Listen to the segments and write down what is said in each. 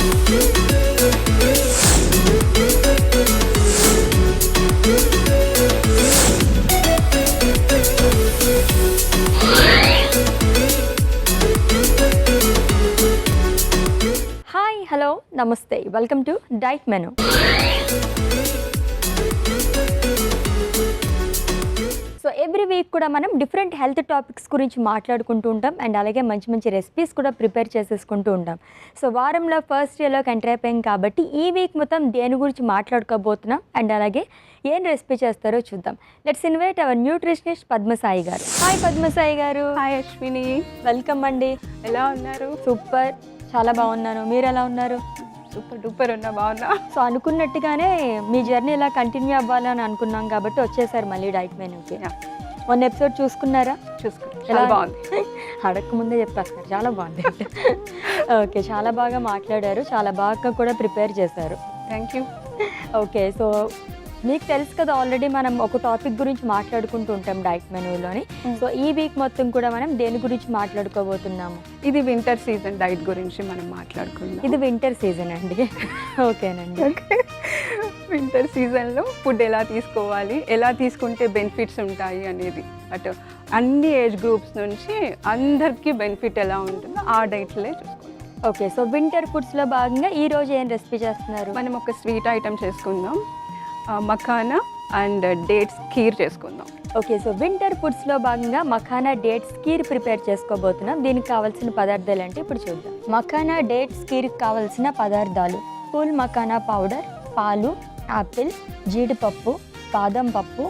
Hi hello నమస్తే welcome to diet menu. So every week కూడా మనం డిఫరెంట్ హెల్త్ టాపిక్స్ గురించి మాట్లాడుకుంటూ ఉంటాం అండ్ అలాగే మంచి మంచి రెసిపీస్ కూడా ప్రిపేర్ చేసేసుకుంటూ ఉంటాం. సో వారంలో ఫస్ట్ డేలోకి ఎంటర్ అయిపోయాం కాబట్టి ఈ వీక్ మొత్తం దేని గురించి మాట్లాడుకోబోతున్నాం అండ్ అలాగే ఏం రెసిపీ చేస్తారో చూద్దాం. Let's invite our nutritionist Padmasai గారు. హాయ్ పద్మసాయి గారు. హాయ్ అశ్విని, వెల్కమ్ అండి. ఎలా ఉన్నారు? సూపర్, చాలా బాగున్నాను. మీరు ఎలా ఉన్నారు? సూపర్ డూపర్ ఉన్నా, బాగున్నా. సో అనుకున్నట్టుగానే మీ జర్నీ ఇలా కంటిన్యూ అవ్వాలని అనుకున్నాం కాబట్టి వచ్చేసారు మళ్ళీ డైట్ మెనూకి. వన్ ఎపిసోడ్ చూసుకున్నారా? చాలా బాగుంది. అడగక ముందే చెప్పేస్తారు, చాలా బాగుంది. ఓకే, చాలా బాగా మాట్లాడారు, చాలా బాగా కూడా ప్రిపేర్ చేశారు. Thank you. ఓకే, సో మీకు తెలుసు కదా ఆల్రెడీ మనం ఒక టాపిక్ గురించి మాట్లాడుకుంటూ ఉంటాం డైట్ మెనూలోని. సో ఈ వీక్ మొత్తం కూడా మనం దేని గురించి మాట్లాడుకోబోతున్నాము? ఇది వింటర్ సీజన్ డైట్ గురించి మనం మాట్లాడుకుందాం. ఇది వింటర్ సీజన్ అండి. ఓకేనండి. ఓకే, వింటర్ సీజన్లో ఫుడ్ ఎలా తీసుకోవాలి, ఎలా తీసుకుంటే బెనిఫిట్స్ ఉంటాయి అనేది, బట్ అన్ని ఏజ్ గ్రూప్స్ నుంచి అందరికీ బెనిఫిట్ ఎలా ఉంటుందో ఆ డైట్లే చూసుకుందాం. ఓకే, సో వింటర్ ఫుడ్స్లో భాగంగా ఈరోజు ఏం రెసిపీ చేస్తున్నారు? మనం ఒక స్వీట్ ఐటమ్ చేసుకుందాం, మఖానా అండ్ డేట్స్ ఖీర్ చేసుకుందాం. ఓకే, సో వింటర్ ఫుడ్స్లో భాగంగా మఖానా డేట్స్ కీర్ ప్రిపేర్ చేసుకోబోతున్నాం. దీనికి కావాల్సిన పదార్థాలు అంటే ఇప్పుడు చూద్దాం. మఖానా డేట్స్ కీర్కి కావాల్సిన పదార్థాలు: ఫుల్ మఖానా పౌడర్, పాలు, యాపిల్, జీడిపప్పు, బాదం పప్పు,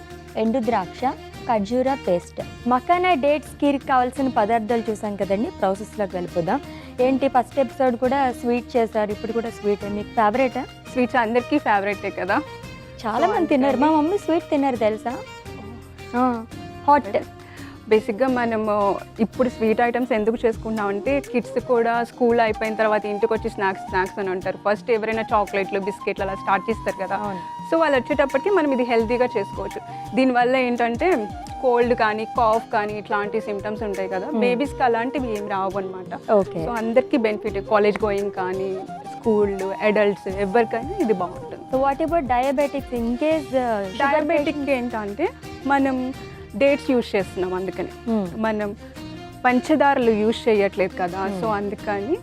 ఎండు ద్రాక్ష, ఖర్జూరా పేస్ట్. మఖానా డేట్స్ కీర్కి కావాల్సిన పదార్థాలు చూసాం కదండి, ప్రాసెస్లోకి వెళ్ళిపోదాం. ఏంటి, ఫస్ట్ ఎపిసోడ్ కూడా స్వీట్ చేశారు, ఇప్పుడు కూడా స్వీట్. మీకు ఫేవరెటా? స్వీట్స్ అందరికీ ఫేవరెటే కదా, చాలా మంది తిన్నారు. మా మమ్మీ స్వీట్ తిన్నారు తెలుసా, హాట్. బేసిక్గా మనము ఇప్పుడు స్వీట్ ఐటమ్స్ ఎందుకు చేసుకుంటాం అంటే కిడ్స్ కూడా స్కూల్ అయిపోయిన తర్వాత ఇంటికి వచ్చి స్నాక్స్ అని ఉంటారు. ఫస్ట్ ఎవరైనా చాక్లెట్లు, బిస్కెట్లు అలా స్టార్ట్ చేస్తారు కదా. సో వాళ్ళు వచ్చేటప్పటికి మనం ఇది హెల్తీగా చేసుకోవచ్చు. దీనివల్ల ఏంటంటే కోల్డ్ కానీ, కాఫ్ కానీ ఇట్లాంటి సిమ్టమ్స్ ఉంటాయి కదా, బేబీస్కి అలాంటివి ఏం రావు అనమాట. సో అందరికీ బెనిఫిట్, కాలేజ్ గోయింగ్ కానీ, స్కూల్, అడల్ట్స్ ఎవరికైనా ఇది బాగుంటుంది. So what about diabetics? In case diabetic ఏంటంటే మనం డేట్స్ యూజ్ చేస్తున్నాం, అందుకని మనం పంచదారలు యూజ్ చేయట్లేదు కదా. సో అందుకని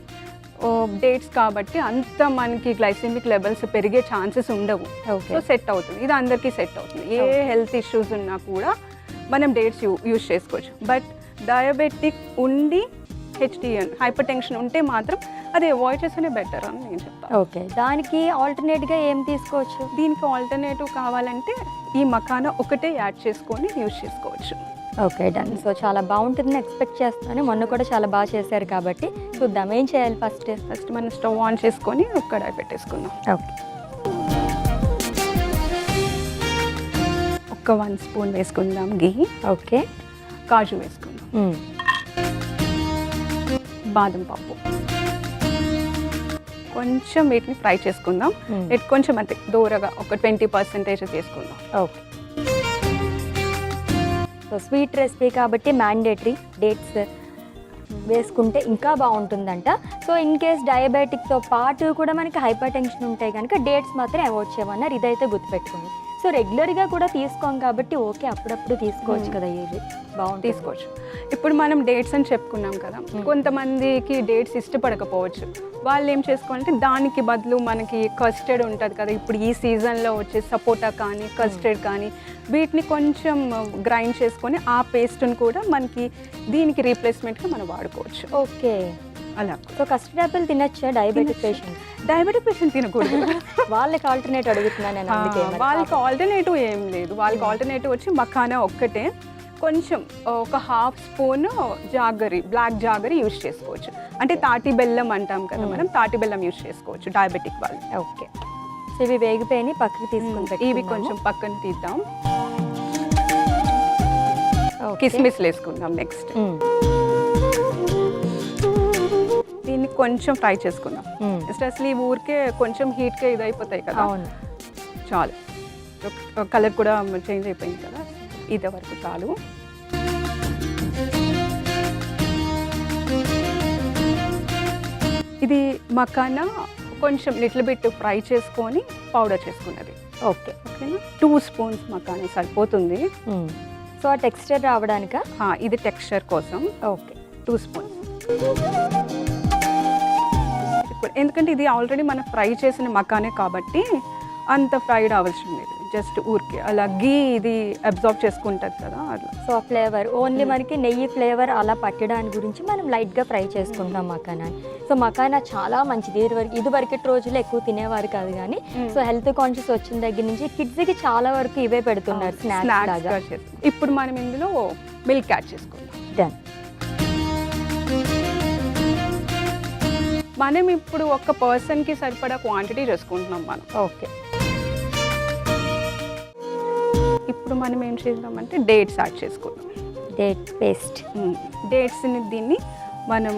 డేట్స్ కాబట్టి అంత మనకి గ్లైసెమిక్ లెవెల్స్ పెరిగే ఛాన్సెస్ ఉండవు. సో సెట్ అవుతుంది, ఇది అందరికీ సెట్ అవుతుంది. ఏ హెల్త్ ఇష్యూస్ ఉన్నా కూడా మనం డేట్స్ యూజ్ చేసుకోవచ్చు. బట్ డయాబెటిక్ ఉండి హెచ్డిఎన్, హైపర్ టెన్షన్ ఉంటే మాత్రం అది అవాయిడ్ చేస్తేనే బెటర్ అని నేను చెప్తాను. ఓకే, దానికి ఆల్టర్నేట్గా ఏం తీసుకోవచ్చు? దీనికి ఆల్టర్నేటివ్ కావాలంటే ఈ మఖానా ఒకటే యాడ్ చేసుకొని యూజ్ చేసుకోవచ్చు. Okay, done. సో చాలా బాగుంటుందని ఎక్స్పెక్ట్ చేస్తాను. మొన్న కూడా చాలా బాగా చేశారు కాబట్టి చూద్దాం ఏం చేయాలి. ఫస్ట్ మనం స్టవ్ ఆన్ చేసుకొని కడాయి పెట్టేసుకుందాం. ఓకే, ఒక 1 స్పూన్ వేసుకుందాం గీ. ఓకే, కాజు వేసుకుందాం, బాదం పప్పు, కొంచెం వీటిని ఫ్రై చేసుకుందాం. కొంచెం అంతే దూరగా ఒక 20% చేసుకుందాం. ఓకే, సో స్వీట్ రెసిపీ కాబట్టి మ్యాండేటరీ డేట్స్ వేసుకుంటే ఇంకా బాగుంటుందంట. సో ఇన్ కేస్ డయాబెటిక్తో పాటు కూడా మనకి హైపర్ టెన్షన్ ఉంటే కనుక డేట్స్ మాత్రం అవాయిడ్ చేయమన్నారు, ఇదైతే గుర్తుపెట్టుకోండి. సో రెగ్యులర్గా కూడా తీసుకోం కాబట్టి ఓకే, అప్పుడప్పుడు తీసుకోవచ్చు కదా, ఇది బాగుంది, తీసుకోవచ్చు. ఇప్పుడు మనం డేట్స్ అని చెప్పుకున్నాం కదా, కొంతమందికి డేట్స్ ఇష్టపడకపోవచ్చు. వాళ్ళు ఏం చేసుకోవాలంటే దానికి బదులు మనకి కస్టర్డ్ ఉంటుంది కదా, ఇప్పుడు ఈ సీజన్లో వచ్చే సపోటా కానీ, కస్టర్డ్ కానీ, వీటిని కొంచెం గ్రైండ్ చేసుకొని ఆ పేస్ట్ని కూడా మనకి దీనికి రీప్లేస్మెంట్గా మనం వాడుకోవచ్చు. ఓకే, అలా. సో కస్టర్డ్ యాపిల్ తినచ్చా డయాబెటిక్ పేషెంట్? డయాబెటిక్ పేషెంట్ తినకూడదు. వాళ్ళకి ఆల్టర్నేటివ్ అడుగుతున్నాను నేను. వాళ్ళకి ఆల్టర్నేటివ్ ఏం లేదు, వాళ్ళకి ఆల్టర్నేటివ్ వచ్చి మఖానా ఒక్కటే. కొంచెం ఒక 1/2 spoon jaggery, black jaggery use చేసుకోవచ్చు. అంటే తాటి బెల్లం అంటాం కదా మనం, తాటి బెల్లం యూజ్ చేసుకోవచ్చు డయాబెటిక్ వాళ్ళు. ఓకే, సో ఇవి వేగిపోయి పక్కకి తీసుకుంటాం. ఇవి కొంచెం పక్కన తీద్దాం. కిస్మిస్లు వేసుకుందాం నెక్స్ట్. దీన్ని కొంచెం ఫ్రై చేసుకుందాం. అసలు ఈ ఊరికే కొంచెం హీట్గా ఇది అయిపోతాయి కదా, చాలు. కలర్ కూడా చేంజ్ అయిపోయింది కదా, ఇది వరకు చాలు. ఇది మఖానా కొంచెం లిటిల్ బిట్ ఫ్రై చేసుకొని పౌడర్ చేసుకున్నది. ఓకే. ఓకేనా, 2 స్పూన్స్ మకానా సరిపోతుంది. సో ఆ టెక్స్చర్ రావడానికా? ఇది టెక్స్చర్ కోసం. Okay, 2 spoons. ఎందుకంటే ఇది ఆల్రెడీ మనం ఫ్రై చేసిన మకానే కాబట్టి అంత ఫ్రైడ్ అవ్వాల్సింది లేదు. జస్ట్ ఊరికే అలా గీ ఇది అబ్జార్బ్ చేసుకుంటుంది కదా అట్లా. సో ఆ ఫ్లేవర్ ఓన్లీ మనకి నెయ్యి ఫ్లేవర్ అలా పట్టడానికి గురించి మనం లైట్గా ఫ్రై చేసుకుంటాం మకానాని. సో మకానా చాలా మంచిది. ఇదివరకటి రోజుల్లో ఎక్కువ తినేవారు కాదు, కానీ సో హెల్త్ కాన్షియస్ వచ్చిన దగ్గర నుంచి కిడ్స్కి చాలా వరకు ఇవే పెడుతున్నారు స్నాక్స్ లాగా. ఇప్పుడు మనం ఇందులో మిల్క్ యాడ్ చేసుకుందాం. డన్. మనం ఇప్పుడు ఒక పర్సన్కి సరిపడా క్వాంటిటీ చేసుకుంటున్నాం మనం. ఓకే. ఇప్పుడు మనం ఏం చేద్దామంటే డేట్స్ యాడ్ చేసుకుందాం. Date paste. డేట్స్ని దీన్ని మనం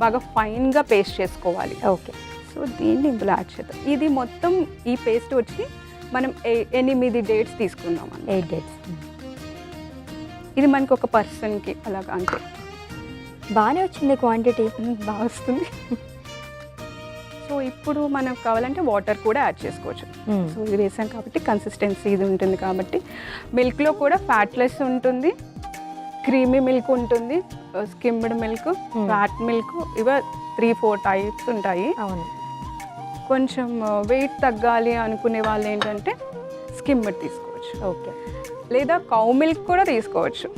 బాగా ఫైన్గా పేస్ట్ చేసుకోవాలి. ఓకే. సో దీన్ని ఇందులో యాడ్ చేద్దాం. ఇది మొత్తం ఈ పేస్ట్ వచ్చి మనం 8 డేట్స్ తీసుకుందాం. 8 డేట్స్. ఇది మనకి ఒక పర్సన్కి అలాగా అంటే బాగానే వచ్చింది క్వాంటిటీ. బాగా వస్తుంది. సో ఇప్పుడు మనకు కావాలంటే వాటర్ కూడా యాడ్ చేసుకోవచ్చు. సో ఇది వేసాం కాబట్టి కన్సిస్టెన్సీ ఇది ఉంటుంది కాబట్టి మిల్క్లో కూడా ఫ్యాట్లెస్ ఉంటుంది, క్రీమీ మిల్క్ ఉంటుంది, స్కిమ్డ్ మిల్క్, ఫ్యాట్ మిల్క్, ఇవ 3-4 టైప్స్ ఉంటాయి. అవును. కొంచెం వెయిట్ తగ్గాలి అనుకునే వాళ్ళు ఏంటంటే స్కిమ్డ్ తీసుకోవచ్చు. ఓకే. లేదా కౌ మిల్క్ కూడా తీసుకోవచ్చు.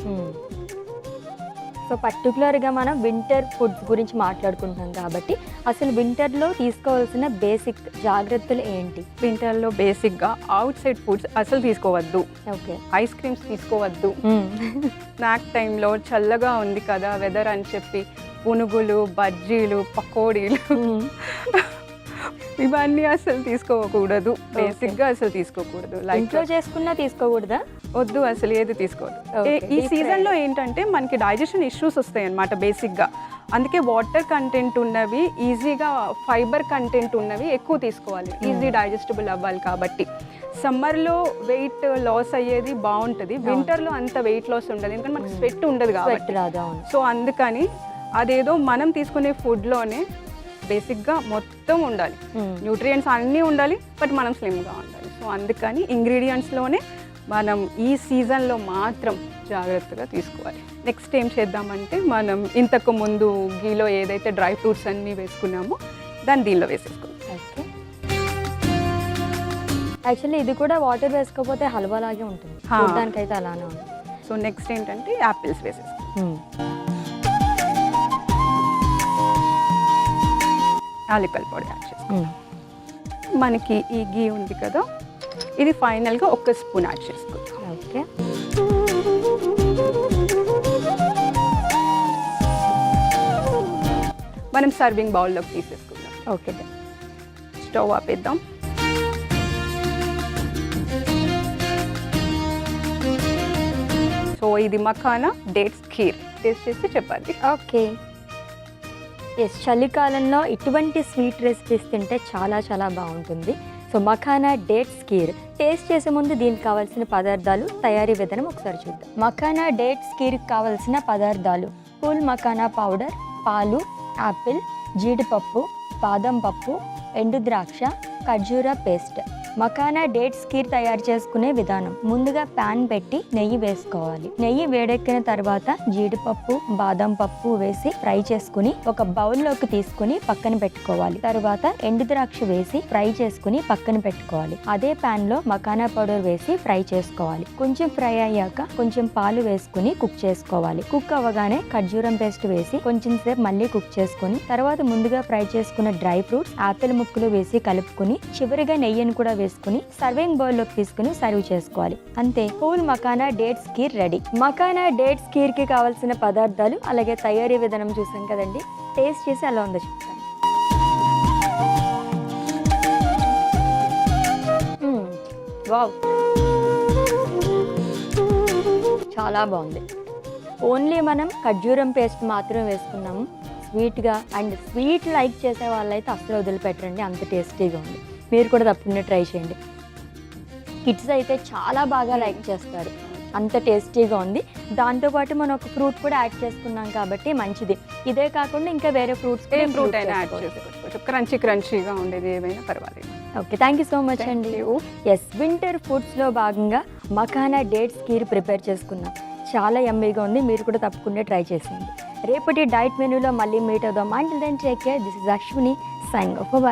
సో పర్టికులర్గా మనం వింటర్ ఫుడ్స్ గురించి మాట్లాడుకుంటున్నాం కాబట్టి అసలు వింటర్లో తీసుకోవాల్సిన బేసిక్ జాగ్రత్తలు ఏంటి? వింటర్లో బేసిక్గా అవుట్ సైడ్ ఫుడ్స్ అసలు తీసుకోవద్దు. ఓకే. ఐస్ క్రీమ్స్ తీసుకోవద్దు. స్నాక్ టైంలో చల్లగా ఉంది కదా వెదర్ అని చెప్పి పునుగులు, బజ్జీలు, పకోడీలు ఇవన్నీ అసలు తీసుకోకూడదు. బేసిక్గా అసలు తీసుకోకూడదు. ఇంట్లో చేసుకున్నా తీసుకోకూడదా? వద్దు, అసలు ఏది తీసుకోవద్దు. ఈ సీజన్లో ఏంటంటే మనకి డైజెషన్ ఇష్యూస్ వస్తాయి అన్నమాట బేసిక్గా. అందుకే వాటర్ కంటెంట్ ఉన్నవి, ఈజీగా ఫైబర్ కంటెంట్ ఉన్నవి ఎక్కువ తీసుకోవాలి, ఈజీ డైజెస్టబుల్ అవ్వాలి. కాబట్టి సమ్మర్లో వెయిట్ లాస్ అయ్యేది బాగుంటుంది, వింటర్లో అంత వెయిట్ లాస్ ఉండదు, ఎందుకంటే మనకి స్వెట్ ఉండదు కాబట్టి. సో అందుకని అదేదో మనం తీసుకునే ఫుడ్లోనే బేసిక్గా మొత్తం ఉండాలి, న్యూట్రియంట్స్ అన్నీ ఉండాలి, బట్ మనం స్లిమ్గా ఉండాలి. సో అందుకని ఇంగ్రీడియంట్స్లోనే మనం ఈ సీజన్లో మాత్రం జాగ్రత్తగా తీసుకోవాలి. నెక్స్ట్ ఏం చేద్దామంటే మనం ఇంతకు ముందు గీలో ఏదైతే డ్రై ఫ్రూట్స్ అన్నీ వేసుకున్నామో దాన్ని దీనిలో వేసేసుకుందాం. ఓకే. యాక్చువల్లీ ఇది కూడా వాటర్ వేసుకోకపోతే హల్వా లాగే ఉంటుంది, చూడడానికైతే అలానే ఉంది. సో నెక్స్ట్ ఏంటంటే యాపిల్స్ వేసేసుకుందాం. యాలకుల పొడి యాడ్ చేసుకుందాం. మనకి ఈ గీ ఉంది కదా, ఇది ఫైనల్గా 1 స్పూన్ యాడ్ చేసుకుందాం. ఓకే. మనం సర్వింగ్ బౌల్లోకి తీసేసుకుందాం. ఓకే. స్టవ్ ఆపేద్దాం. సో ఇది మఖానా డేట్స్ ఖీర్. టేస్ట్ చేసి చెప్పాలి. ఓకే. ఎస్, చలికాలంలో ఇటువంటి స్వీట్ రెసిపీస్ తింటే చాలా చాలా బాగుంటుంది. So makhana dates kheer taste చేసే ముందు దీనికి కావాల్సిన పదార్థాలు, తయారీ విధానం ఒకసారి చూద్దాం. మఖానా డేట్స్ ఖీర్కి కావాల్సిన పదార్థాలు: ఫుల్ మఖానా పౌడర్, పాలు, యాపిల్, జీడిపప్పు, బాదం పప్పు, ఎండు ద్రాక్ష, ఖర్జూరా పేస్ట్. మఖానా డేట్స్ ఖీర్ తయారు చేసుకునే విధానం: ముందుగా ప్యాన్ పెట్టి నెయ్యి వేసుకోవాలి. నెయ్యి వేడెక్కిన తర్వాత జీడిపప్పు, బాదం పప్పు వేసి ఫ్రై చేసుకుని ఒక బౌల్లోకి తీసుకుని పక్కన పెట్టుకోవాలి. తర్వాత ఎండు ద్రాక్ష వేసి ఫ్రై చేసుకుని పక్కన పెట్టుకోవాలి. అదే ప్యాన్ లో మఖానా పౌడర్ వేసి ఫ్రై చేసుకోవాలి. కొంచెం ఫ్రై అయ్యాక కొంచెం పాలు వేసుకుని కుక్ చేసుకోవాలి. కుక్ అవ్వగానే ఖర్జూరం పేస్ట్ వేసి కొంచెం సేపు మళ్ళీ కుక్ చేసుకుని తర్వాత ముందుగా ఫ్రై చేసుకున్న డ్రై ఫ్రూట్స్, యాపిల్ ముక్కలు వేసి కలుపుకుని చివరిగా నెయ్యిని కూడా వేసుకుని సర్వింగ్ బౌల్ లోకి తీసుకుని సర్వ్ చేసుకోవాలి. అంతే, full makhana dates kheer ready. Makhana dates kheer కి కావాల్సిన పదార్థాలు అలాగే తయారీ విధానం చూసాం కదండి. టేస్ట్ చేసి ఎలా ఉందో చెప్తాను. వావ్, చాలా బాగుంది. ఓన్లీ మనం ఖర్జూరం పేస్ట్ మాత్రమే వేసుకున్నాము. స్వీట్గా అండ్ స్వీట్ లైక్ చేసే వాళ్ళైతే అస్సలు వదిలిపెట్టండి, అంత టేస్టీగా ఉంది. మీరు కూడా తప్పకుండా ట్రై చేయండి. కిడ్స్ అయితే చాలా బాగా లైక్ చేస్తారు. అంత టేస్టీగా ఉంది. దాంతోపాటు మనం ఒక ఫ్రూట్ కూడా యాడ్ చేసుకున్నాం కాబట్టి మంచిది. ఇదే కాకుండా ఇంకా వేరే ఫ్రూట్స్ ఏ ఫ్రూట్ అయినా యాడ్ చేసుకోవచ్చు, క్రంచీగా ఉండేది ఏమైనా పర్వాలేదు. Okay, thank you so much అండి. ఎస్, వింటర్ ఫుడ్స్లో భాగంగా మఖానా డేట్స్ కీర్ ప్రిపేర్ చేసుకున్నాం. చాలా యమ్మీగా ఉంది, మీరు కూడా తప్పకుండా ట్రై చేసేయండి. రేపటి డైట్ మెనూలో మళ్ళీ మీట్ అవుదాం. Until then take care. This is Ashwini signing off. By.